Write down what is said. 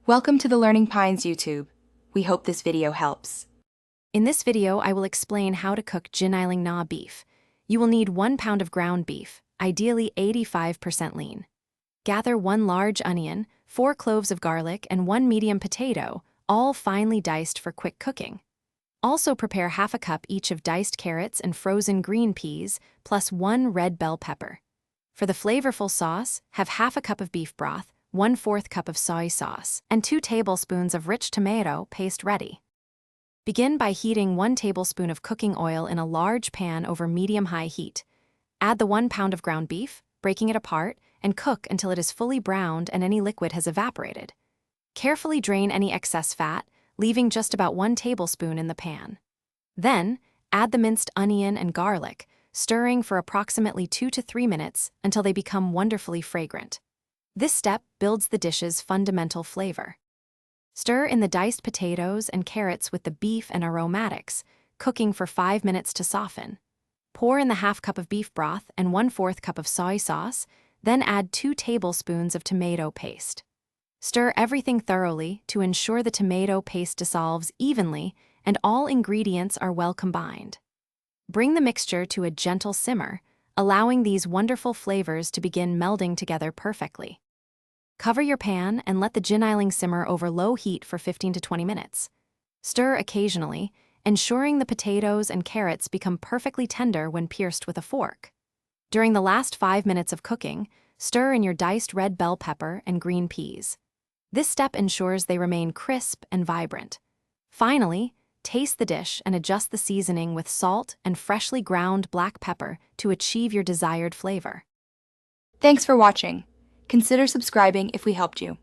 Welcome to the Learning Pines YouTube. We hope this video helps. In this video, I will explain how to cook Giniling Na beef. You will need 1 pound of ground beef, ideally 85% lean. Gather 1 large onion, 4 cloves of garlic, and 1 medium potato, all finely diced for quick cooking. Also prepare half a cup each of diced carrots and frozen green peas, plus 1 red bell pepper. For the flavorful sauce, have half a cup of beef broth, 1/4 cup of soy sauce, and 2 tablespoons of rich tomato paste ready. Begin by heating 1 tablespoon of cooking oil in a large pan over medium-high heat. Add the 1 pound of ground beef, breaking it apart, and cook until it is fully browned and any liquid has evaporated. Carefully drain any excess fat, leaving just about 1 tablespoon in the pan. Then, add the minced onion and garlic, stirring for approximately 2 to 3 minutes until they become wonderfully fragrant. This step builds the dish's fundamental flavor. Stir in the diced potatoes and carrots with the beef and aromatics, cooking for 5 minutes to soften. Pour in the half cup of beef broth and 1/4 cup of soy sauce, then add 2 tablespoons of tomato paste. Stir everything thoroughly to ensure the tomato paste dissolves evenly and all ingredients are well combined. Bring the mixture to a gentle simmer, allowing these wonderful flavors to begin melding together perfectly. Cover your pan and let the giniling simmer over low heat for 15 to 20 minutes. Stir occasionally, ensuring the potatoes and carrots become perfectly tender when pierced with a fork. During the last 5 minutes of cooking, stir in your diced red bell pepper and green peas. This step ensures they remain crisp and vibrant. Finally, taste the dish and adjust the seasoning with salt and freshly ground black pepper to achieve your desired flavor. Thanks for watching. Consider subscribing if we helped you.